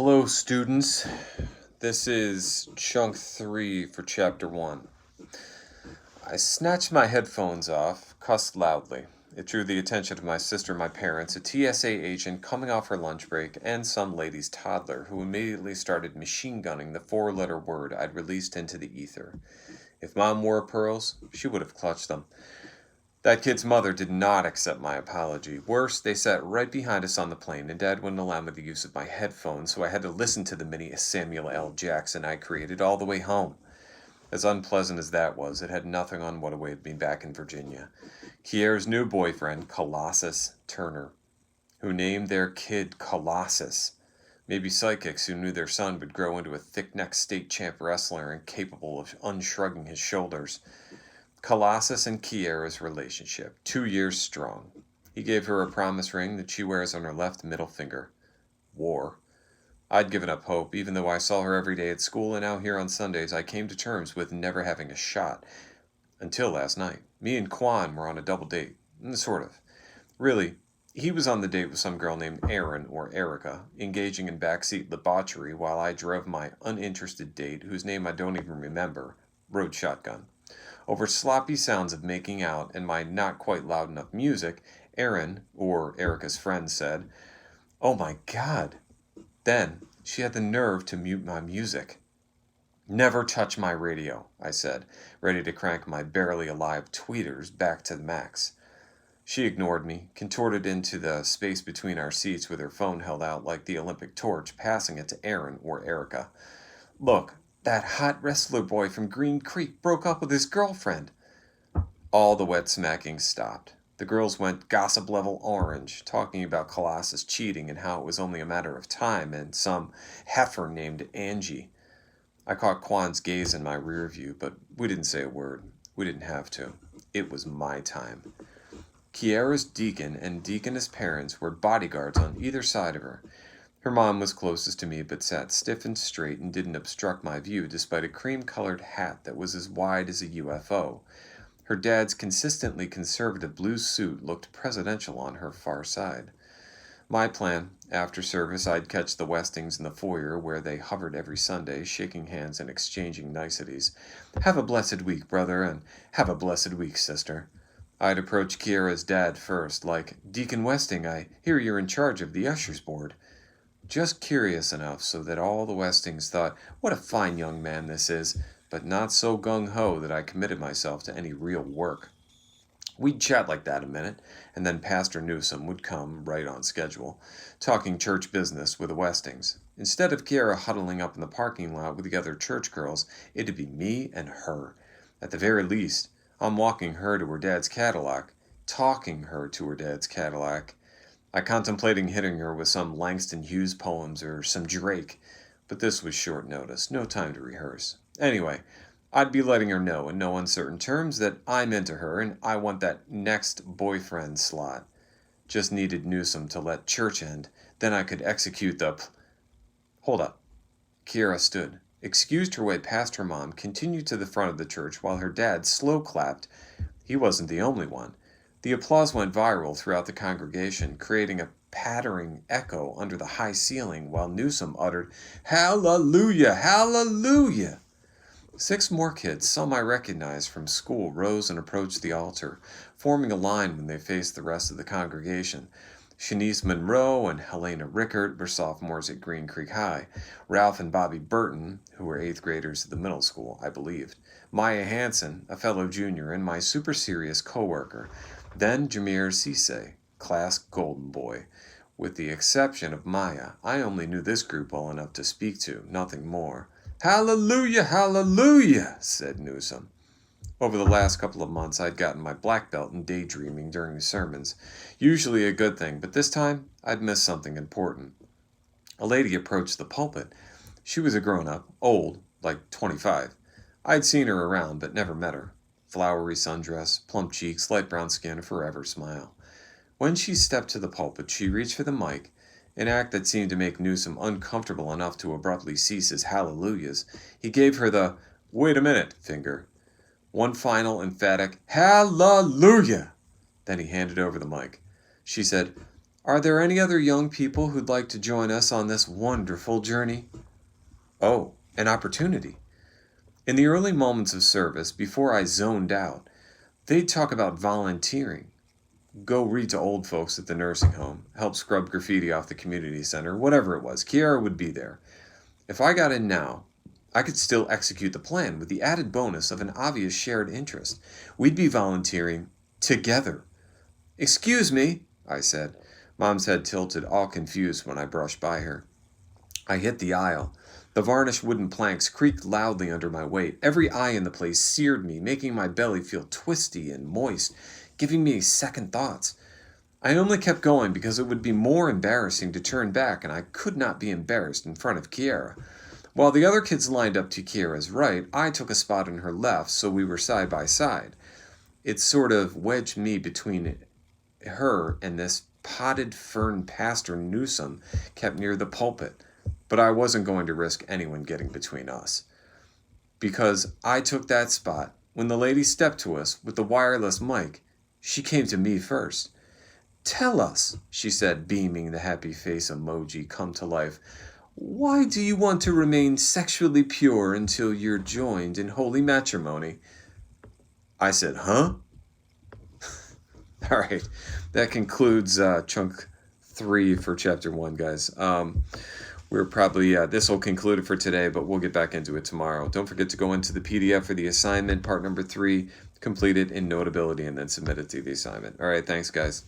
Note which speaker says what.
Speaker 1: Hello, students. This is chunk 3 for chapter 1. I snatched my headphones off, cussed loudly. It drew the attention of my sister and my parents, a TSA agent coming off her lunch break, and some lady's toddler, who immediately started machine gunning the 4-letter word I'd released into the ether. If Mom wore pearls, she would have clutched them. That kid's mother did not accept my apology. Worse, they sat right behind us on the plane, and Dad wouldn't allow me the use of my headphones, so I had to listen to the mini Samuel L. Jackson I created all the way home. As unpleasant as that was, it had nothing on what awaited me back in Virginia. Kiera's new boyfriend, Colossus Turner, who named their kid Colossus. Maybe psychics who knew their son would grow into a thick-necked state champ wrestler incapable of unshrugging his shoulders. Colossus and Kiera's relationship, 2 years strong. He gave her a promise ring that she wears on her left middle finger. War. I'd given up hope, even though I saw her every day at school, and now here on Sundays I came to terms with never having a shot. Until last night. Me and Quan were on a double date. Sort of. Really, he was on the date with some girl named Erin, or Erica, engaging in backseat debauchery while I drove my uninterested date, whose name I don't even remember, rode shotgun. Over sloppy sounds of making out and my not quite loud enough music, Erin, or Erica's friend, said, "Oh my God." Then she had the nerve to mute my music. "Never touch my radio," I said, ready to crank my barely alive tweeters back to the max. She ignored me, contorted into the space between our seats with her phone held out like the Olympic torch, passing it to Erin or Erica. "Look, that hot wrestler boy from Green Creek broke up with his girlfriend." All the wet smacking stopped. The girls went gossip level orange, talking about Colossus cheating and how it was only a matter of time, and some heifer named Angie. I caught Quan's gaze in my rear view, but we didn't say a word. We didn't have to. It was my time. Kiera's deacon and deaconess parents were bodyguards on either side of her. Her mom was closest to me, but sat stiff and straight and didn't obstruct my view despite a cream-colored hat that was as wide as a UFO. Her dad's consistently conservative blue suit looked presidential on her far side. My plan, after service I'd catch the Westings in the foyer where they hovered every Sunday, shaking hands and exchanging niceties. "Have a blessed week, brother, and have a blessed week, sister." I'd approach Kiera's dad first, like, "Deacon Westing, I hear you're in charge of the ushers board." Just curious enough so that all the Westings thought, "What a fine young man this is," but not so gung-ho that I committed myself to any real work. We'd chat like that a minute, and then Pastor Newsom would come, right on schedule, talking church business with the Westings. Instead of Kiera huddling up in the parking lot with the other church girls, it'd be me and her. At the very least, I'm walking her to her dad's Cadillac, talking her to her dad's Cadillac. I contemplating hitting her with some Langston Hughes poems or some Drake, but this was short notice, no time to rehearse. Anyway, I'd be letting her know in no uncertain terms that I'm into her and I want that next boyfriend slot. Just needed Newsom to let church end, then I could execute the Hold up. Kiera stood, excused her way past her mom, continued to the front of the church while her dad slow clapped. He wasn't the only one. The applause went viral throughout the congregation, creating a pattering echo under the high ceiling while Newsom uttered, "Hallelujah! Hallelujah!" 6 more kids, some I recognized from school, rose and approached the altar, forming a line when they faced the rest of the congregation. Shanice Monroe and Helena Rickert were sophomores at Green Creek High. Ralph and Bobby Burton, who were 8th graders at the middle school, I believed. Maya Hansen, a fellow junior, and my super serious coworker. Then Jameer Cisse, class golden boy. With the exception of Maya, I only knew this group well enough to speak to, nothing more. "Hallelujah, hallelujah," said Newsom. Over the last couple of months, I'd gotten my black belt in daydreaming during the sermons. Usually a good thing, but this time I'd missed something important. A lady approached the pulpit. She was a grown-up, old, like 25. I'd seen her around, but never met her. Flowery sundress, plump cheeks, light brown skin, a forever smile. When she stepped to the pulpit, she reached for the mic, an act that seemed to make Newsom uncomfortable enough to abruptly cease his hallelujahs. He gave her the "wait a minute" finger. One final emphatic "Hallelujah!" Then he handed over the mic. She said, Are there any other young people who'd like to join us on this wonderful journey? Oh, an opportunity. In the early moments of service, before I zoned out, they'd talk about volunteering. Go read to old folks at the nursing home, help scrub graffiti off the community center, whatever it was. Kiara would be there. If I got in now, I could still execute the plan with the added bonus of an obvious shared interest. We'd be volunteering together. Excuse me, I said. Mom's head tilted, all confused when I brushed by her. I hit the aisle. The varnished wooden planks creaked loudly under my weight. Every eye in the place seared me, making my belly feel twisty and moist, giving me second thoughts. I only kept going because it would be more embarrassing to turn back, and I could not be embarrassed in front of Kiara. While the other kids lined up to Kiara's right, I took a spot on her left, so we were side by side. It sort of wedged me between her and this potted fern pastor Newsom kept near the pulpit. But I wasn't going to risk anyone getting between us. Because I took that spot, when the lady stepped to us with the wireless mic, she came to me first. Tell us, she said, beaming the happy face emoji come to life. Why do you want to remain sexually pure until you're joined in holy matrimony? I said, huh? All right, that concludes chunk 3 for chapter 1, guys. We're probably, this will conclude it for today, but we'll get back into it tomorrow. Don't forget to go into the PDF for the assignment, part number 3, complete it in Notability, and then submit it to the assignment. All right, thanks, guys.